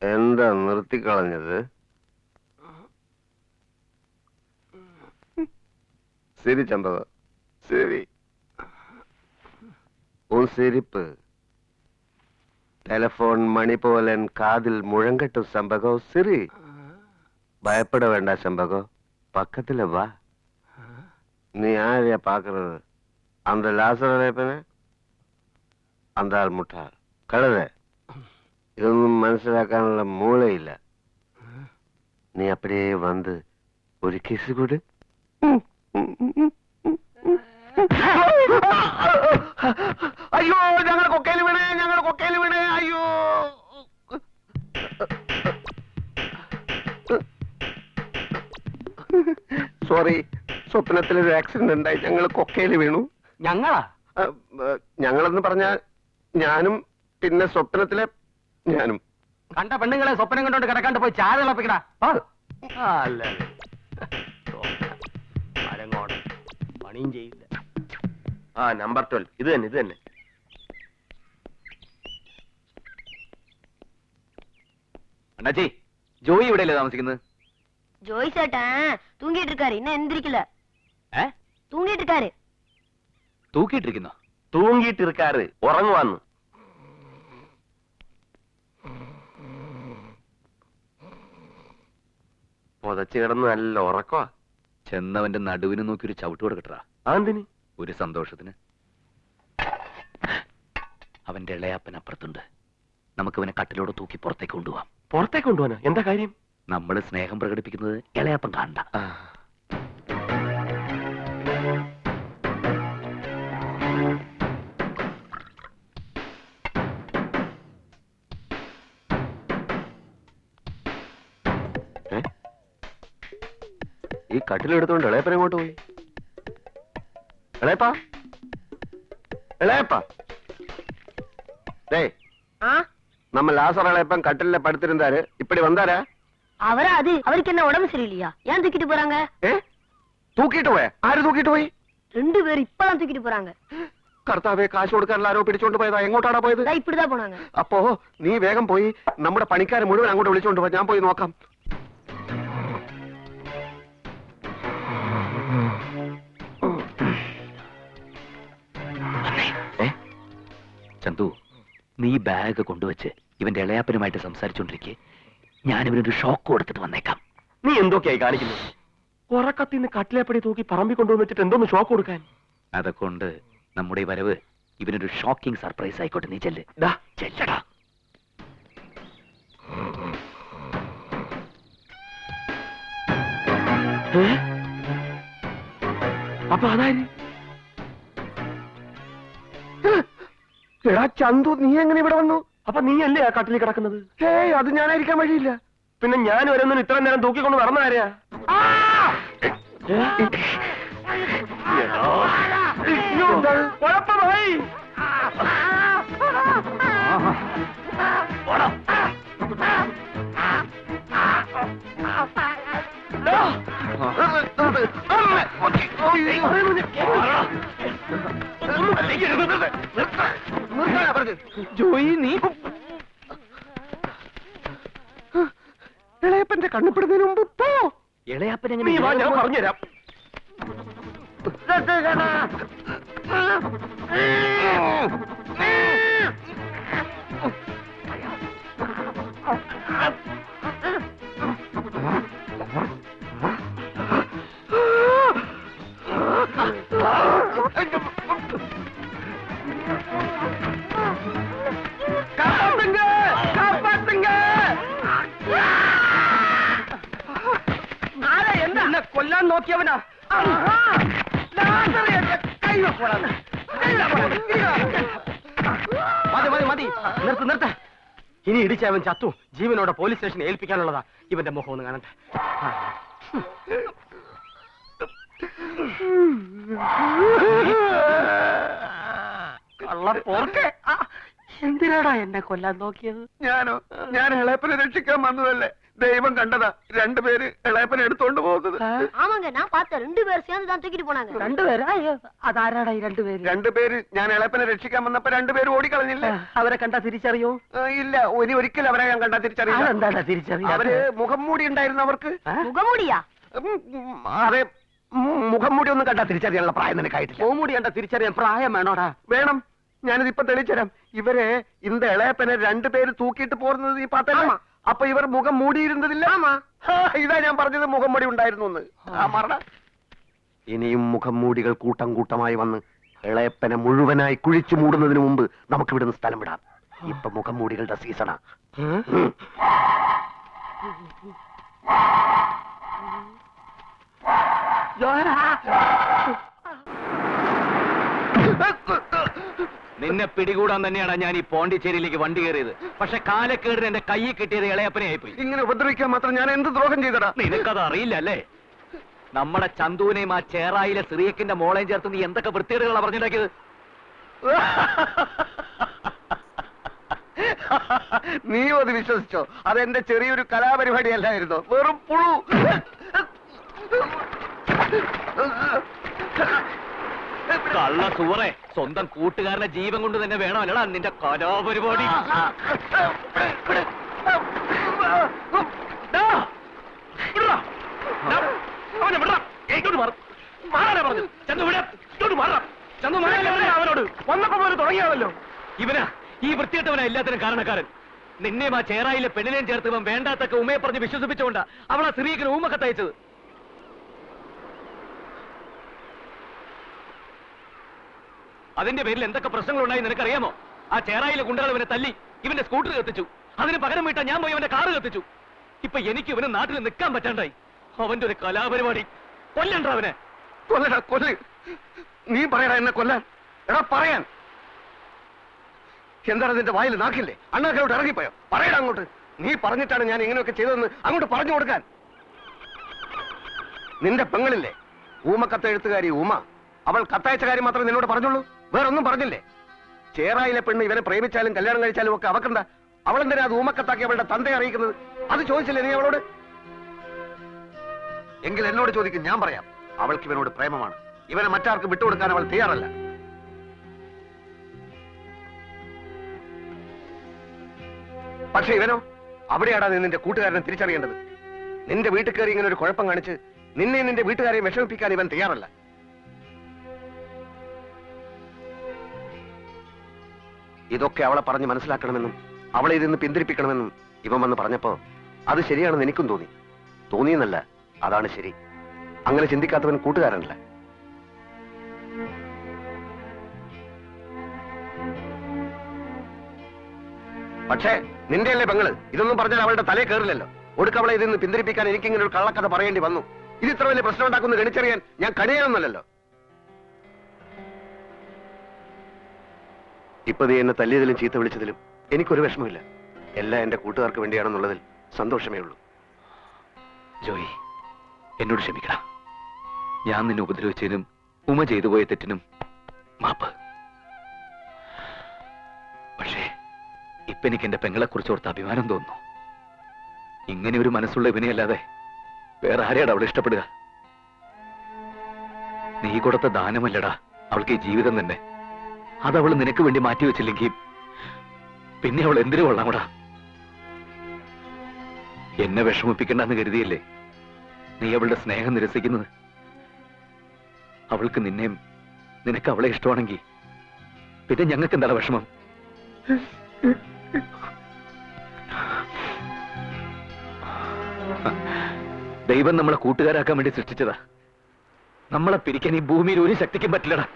എന്താ നിർത്തിക്കളഞ്ഞത്? ശരി ചമ്പക, ശരി. ഉൻ സിരിപ്പ് ടെലഫോൺ മണി പോലെ കാതിൽ മുഴങ്കട്ടും ചമ്പകോ. ശരി, ഭയപ്പെട വേണ്ട ചമ്പകോ, പക്കത്തില് വാ. നീ ആരെയാ പാക്കുന്നത്? அந்த ലാസറേപ്പനെ? அந்த ആൾ മുട്ടാൾ കഴുത. ഇതൊന്നും മനസ്സിലാക്കാനുള്ള മൂളയില്ല. നീ അപ്പടിയേ വന്ന് ഒരു കിസ് കൂട്. അയ്യോ, ഞങ്ങൾ കൊക്കയിൽ വീണേ, ഞങ്ങൾ കൊക്കയിൽ വീണേ. അയ്യോ, സോറി, സ്വപ്നത്തിലൊരു ആക്സിഡന്റ് ഉണ്ടായി, ഞങ്ങൾ കൊക്കയിൽ വീണു. ഞങ്ങളാ? ഞങ്ങളെന്ന് പറഞ്ഞ ഞാനും പിന്നെ സ്വപ്നത്തിലെ ഞാനും. കണ്ട പെണ്ണുങ്ങളെ സ്വപ്നം കണ്ടോണ്ട് കിടക്കാണ്ട് പോയി ചായ തിളപ്പിക്കടാ. അല്ല, പണിയും ചെയ്യില്ല. ആ, നമ്പർ 12 ഇത് തന്നെ, ഇത് തന്നെ. അണ്ണാച്ചി, ജോയി ഇവിടെയല്ലേ താമസിക്കുന്നത്? ஜோய் சேட்டன் தூங்கிட்டு இருக்காரு, இன்னும் எந்திரிக்கல. தூங்கிட்டு இருக்காரு. തൂക്കിയിട്ടിരിക്കുന്നോ? തൂങ്ങിയിട്ടിരിക്കാറ്, ഉറങ്ങുവാന്ന്. പുതച്ചു കിടന്ന് നല്ല ഉറക്കവാ. ചെന്നവന്റെ നടുവിന് നോക്കി ഒരു ചവിട്ട് കൊടുക്കട്ടാ. അതെന്തിന്? ഒരു സന്തോഷത്തിന്. അവന്റെ ഇളയാപ്പൻ അപ്പുറത്തുണ്ട്. നമുക്ക് അവനെ കട്ടിലോട് തൂക്കി പുറത്തേക്ക് കൊണ്ടുപോവാം. പുറത്തേക്ക് കൊണ്ടുപോകാനോ? എന്താ കാര്യം? നമ്മൾ സ്നേഹം പ്രകടിപ്പിക്കുന്നത് ഇളയാപ്പൻ കാണണ്ട. ഈ കട്ടിലെടുത്തോണ്ട് ഇളയപ്പൻ എങ്ങോട്ട് പോയി? ഇളയപ്പാ, ഇളയപ്പാ. நம்ம லாசர் இளையப்பன் கட்டில படுத்திருந்தாரு, இப்படி வந்தாரா? அவரா? அது அவருக்கு என்ன உடம்பு சரியில்லையா? ஏன் தூக்கிட்டு போறாங்க? தூக்கிட்டு போய்? ஆறு தூக்கிட்டு போய்? 2 பேர் இப்பதான் தூக்கிட்டு போறாங்க. കർത്താവേ, കാശ് കൊടുക്കാൻ ആരോ പിടിച്ചോണ്ട് പോയതാ. എങ്ങോട്ടാണ് പോയത്? ഇപ്പിടിതാ പോണാங்க. അപ്പോ നീ വേഗം പോയി നമ്മുടെ പണിക്കാരെ മുഴുവൻ അങ്ങോട്ട് വിളിച്ചോണ്ട് പോ. ഞാൻ പോയി നോക്കാം. ചന്തു, നീ ബാഗ് കൊണ്ടുവച്ച് ഇവന്റെ ഇളയാപ്പനുമായിട്ട് സംസാരിച്ചോണ്ടിരിക്കെ ഞാൻ ഇവനൊരു ഷോക്ക് കൊടുത്തിട്ട് വന്നേക്കാം. നീ എന്തൊക്കെയായി കാണിക്കുന്നത്? ഉറക്കത്തിന്ന് കട്ടിലേപ്പടി തൂക്കി പറമ്പി കൊണ്ടുവന്നിട്ട് എന്തോന്ന് ഷോക്ക് കൊടുക്കാൻ? അതൊകൊണ്ട് നമ്മുടെ ഈ വരവ് ഇവനൊരു ഷോക്കിംഗ് സർപ്രൈസ് ആയിക്കോട്ടെ. നീ ചെല്ല്. ചെല്ലടാ. അപ്പൊ അതായത് എടാ ചന്തു, നീ എങ്ങനെ ഇവിടെ വന്നു? അപ്പൊ നീ അല്ലേ ആ കട്ടിലിൽ കിടക്കുന്നത്? ഏയ്, അത് ഞാനായിരിക്കാൻ വഴിയില്ല. പിന്നെ ഞാൻ വരുന്ന ഇത്ര നേരം തൂക്കിക്കൊണ്ട് നടന്ന ആരെയാ? കുഴപ്പമായി. ജോയി, നീ ഇളയപ്പന്റെ കണ്ണുപ്പെടുന്നതിന് മുമ്പ് പോ. ഇളയാപ്പൻ നീ വാ, ഞാൻ പറഞ്ഞുതരാം. കൊല്ലാൻ നോക്കിയവനാ. മതി മതി, നിർത്ത് നിർത്ത്. ഇനി ഇടിച്ചവൻ ചത്തു. ജീവനോടെ പോലീസ് സ്റ്റേഷനിൽ ഏൽപ്പിക്കാനുള്ളതാ. ഇവന്റെ മുഖം ഒന്ന് കാണട്ടെ. എന്തിനാടാ എന്നെ കൊല്ലാൻ നോക്കിയത്? ഞാൻ ഇളയപ്പനെ രക്ഷിക്കാൻ വന്നതല്ലേ. ദൈവം കണ്ടതാ രണ്ടുപേര് ഇളയപ്പനെ എടുത്തോണ്ട് പോകുന്നത്. ஆமாங்க நான் பார்த்தேன் 2 பேர் சேர்ந்து தான் தூக்கிட்டு போனாங்க. രണ്ടുപേരാ? അതാരാടാ ഈ രണ്ടുപേര്? രണ്ടുപേര് ഞാൻ ഇളയപ്പനെ രക്ഷിക്കാൻ വന്നപ്പോ രണ്ടുപേര് ഓടിക്കളഞ്ഞില്ലേ? അവരെ കണ്ടാ തിരിച്ചറിയോ? ഇല്ല, ഒരിക്കലും അവരെ ഞാൻ കണ്ടാ തിരിച്ചറിയില്ല. അതെന്താടാ തിരിച്ചറിയാ? അവര് മുഖം മൂടി ഉണ്ടായിരുന്നു അവർക്ക്. முகமூடியா? അതെ, മുഖം മൂടി ഒന്നും കണ്ടാ തിരിച്ചറിയാനുള്ള പ്രായം നിനക്കായിട്ടില്ല. മൂടി കണ്ടാ തിരിച്ചറിയാൻ പ്രായം വേണോടാ? വേണം, ഞാനിത് ഇപ്പൊ തെളിച്ചുതരാം. ഇവരെ இந்த ഇളയപ്പനെ രണ്ടുപേര് തൂക്കിയിട്ട് പോരുന്നത് ഈ പാത്തല്ല. അപ്പൊ ഇവർ മുഖം മൂടിയിരുന്നതില്ല. ഇതാ ഞാൻ പറഞ്ഞത് മുഖം മൂടി ഉണ്ടായിരുന്നു എന്ന്. ഇനിയും മുഖം മൂടികൾ കൂട്ടം കൂട്ടമായി വന്ന് ഇളയപ്പനെ മുഴുവനായി കുഴിച്ചു മൂടുന്നതിന് മുമ്പ് നമുക്ക് ഇവിടുന്ന് സ്ഥലം വിടാം. ഇപ്പൊ മുഖം മൂടികളുടെ സീസണാ. നിന്നെ പിടികൂടാൻ തന്നെയാണ് ഞാൻ ഈ പോണ്ടിച്ചേരിയിലേക്ക് വണ്ടി കയറിയത്. പക്ഷെ കാലക്കേടിന് എന്റെ കൈ കിട്ടിയത് ഇളയപ്പനെ ആയിപ്പോയി. ഇങ്ങനെ ഉപദ്രവിക്കാൻ മാത്രം ഞാൻ എന്ത് ദ്രോഹം ചെയ്തടാ? നിനക്കത് അറിയില്ല അല്ലേ? നമ്മുടെ ചന്തുവിനെയും ആ ചേറായിലെ സിറിയക്കിന്റെ മോളെയും ചേർത്ത് നീ എന്തൊക്കെ വൃത്തികേടുകളാ പറഞ്ഞുണ്ടാക്കിയത്? നീയോ അത് വിശ്വസിച്ചോ? അതെന്റെ ചെറിയൊരു കലാപരിപാടി അല്ലായിരുന്നോ? വെറും പുഴു. കള്ള സൂറേ, സ്വന്തം കൂട്ടുകാരന്റെ ജീവൻ കൊണ്ട് തന്നെ വേണോ അല്ലടാ നിന്റെ കലാപരിപാടി? അവനോട് വന്നപ്പോ പോലെ തുടങ്ങിയാണല്ലോ. ഇവനാ ഈ വൃത്തികെട്ടവനാ എല്ലാത്തിനും കാരണക്കാരൻ. നിന്നെയും ആ ചേറായിലെ പെണ്ണിനെയും ചേർത്ത് ഇവൻ വേണ്ടാത്തൊക്കെ ഉമ്മയെ പറഞ്ഞ് വിശ്വസിപ്പിച്ചുകൊണ്ടാ അവളാ സിറിയക്കിന് ഊമക്കത്തയച്ചത്. അതിന്റെ പേരിൽ എന്തൊക്കെ പ്രശ്നങ്ങളുണ്ടായി നിനക്കറിയാമോ? ആ ചേറായിലെ ഗുണ്ടകൾ ഇവനെ തല്ലി, ഇവന്റെ സ്കൂട്ടർ കത്തിച്ചു. അതിന് പകരം വീട്ടാ ഞാൻ പോയി അവന്റെ കാറ് കത്തിച്ചു. ഇപ്പൊ എനിക്ക് ഇവന് നാട്ടിൽ നിൽക്കാൻ പറ്റാണ്ടായി. അവന്റെ ഒരു കലാപരിപാടി. കൊല്ലണ്ട അവനെ. കൊല്ലടാ, കൊല്ല്. നീ പറയടാ എന്നെ കൊല്ലാൻ. എടാ പറയാൻ. എന്താണ് നിന്റെ വായിൽ നാക്കില്ലേ? അണ്ണാക്കലോട്ട് ഇറങ്ങിപ്പോയോ? പറയടാ അങ്ങോട്ട്. നീ പറഞ്ഞിട്ടാണ് ഞാൻ ഇങ്ങനെയൊക്കെ ചെയ്തതെന്ന് അങ്ങോട്ട് പറഞ്ഞു കൊടുക്കാൻ. നിന്റെ പെങ്ങളില്ലേ ഊമക്കത്തെഴുത്തുകാരി ഊമ, അവൾ കത്തയച്ച കാര്യം മാത്രമേ നിന്നോട് പറഞ്ഞുള്ളൂ, വേറൊന്നും പറഞ്ഞില്ലേ? ചേറായിലെ പെണ്ണ് ഇവനെ പ്രേമിച്ചാലും കല്യാണം കഴിച്ചാലും ഒക്കെ അവക്കെന്താ? അവളെന്തിനാ അത് ഊമക്കത്താക്കി അവളുടെ തന്തയെ അറിയിക്കുന്നത്? അത് ചോദിച്ചില്ലേ നീ അവളോട്? എങ്കിൽ എന്നോട് ചോദിക്കും, ഞാൻ പറയാം. അവൾക്ക് ഇവനോട് പ്രേമമാണ്. ഇവനെ മറ്റാർക്കും വിട്ടുകൊടുക്കാൻ അവൾ തയ്യാറല്ല. പക്ഷെ ഇവനോ? അവിടെയാടാ നീ നിന്റെ കൂട്ടുകാരനെ തിരിച്ചറിയേണ്ടത്. നിന്റെ വീട്ടിൽ കയറി ഇങ്ങനെ ഒരു കുഴപ്പം കാണിച്ച് നിന്നെ നിന്റെ വീട്ടുകാരെയും വിഷമിപ്പിക്കാൻ ഇവൻ തയ്യാറല്ല. ഇതൊക്കെ അവളെ പറഞ്ഞ് മനസ്സിലാക്കണമെന്നും അവളെ ഇതിന്ന് പിന്തിരിപ്പിക്കണമെന്നും ഇവൻ വന്ന് പറഞ്ഞപ്പോ അത് ശരിയാണെന്ന് എനിക്കും തോന്നി. തോന്നിയെന്നല്ല, അതാണ് ശരി. അങ്ങനെ ചിന്തിക്കാത്തവൻ കൂട്ടുകാരനല്ല. പക്ഷേ നിന്റെയല്ലേ പെങ്ങള്, ഇതൊന്നും പറഞ്ഞാൽ അവളുടെ തലേ കയറില്ലല്ലോ. ഒടുക്ക അവളെ ഇതിന്ന് പിന്തിരിപ്പിക്കാൻ എനിക്കിങ്ങനെ ഒരു കള്ളക്കഥ പറയേണ്ടി വന്നു. ഇത് ഇത്ര വലിയ പ്രശ്നം ഉണ്ടാക്കുന്ന ഗണിച്ചറിയാൻ ഞാൻ കണിയാനൊന്നല്ലോ. ഇപ്പൊ നീ എന്നെ തല്ലിയതിലും ചീത്ത വിളിച്ചതിലും എനിക്കൊരു വിഷമമില്ല. എല്ലാം എന്റെ കൂട്ടുകാർക്ക് വേണ്ടിയാണെന്നുള്ളതിൽ സന്തോഷമേ ഉള്ളൂ. ജോയി, എന്നോട് ക്ഷമിക്കണം. ഞാൻ നിന്നെ ഉപദ്രവിച്ചതിനും ഉമ ചെയ്തു പോയ തെറ്റിനും മാപ്പ്. പക്ഷേ ഇപ്പൊ എനിക്ക് എന്റെ പെങ്ങളെ കുറിച്ച് ഓർത്ത് അഭിമാനം തോന്നുന്നു. ഇങ്ങനെ ഒരു മനസ്സുള്ള ഇവനെയല്ലാതെ വേറെ ആരെയാണ് അവൾ ഇഷ്ടപ്പെടുക? നീ കൊടുത്ത ദാനമല്ലടാ അവൾക്ക് ഈ ജീവിതം തന്നെ. അതവൾ നിനക്ക് വേണ്ടി മാറ്റിവെച്ചില്ലെങ്കിൽ പിന്നെ അവൾ എന്തിനു കൊള്ളാമടാ? എന്നെ വിഷമിപ്പിക്കണ്ടെന്ന് കരുതിയല്ലേ നീ അവളുടെ സ്നേഹം നിരസിക്കുന്നത്? അവൾക്ക് നിന്നെയും നിനക്ക് അവളെ ഇഷ്ടമാണെങ്കിൽ പിന്നെ ഞങ്ങൾക്ക് എന്താണ് വിഷമം? ദൈവം നമ്മളെ കൂട്ടുകാരാക്കാൻ വേണ്ടി സൃഷ്ടിച്ചതാ. നമ്മളെ പിരിക്കാൻ ഈ ഭൂമിയിൽ ഒരു ശക്തിക്കും പറ്റില്ലടാ.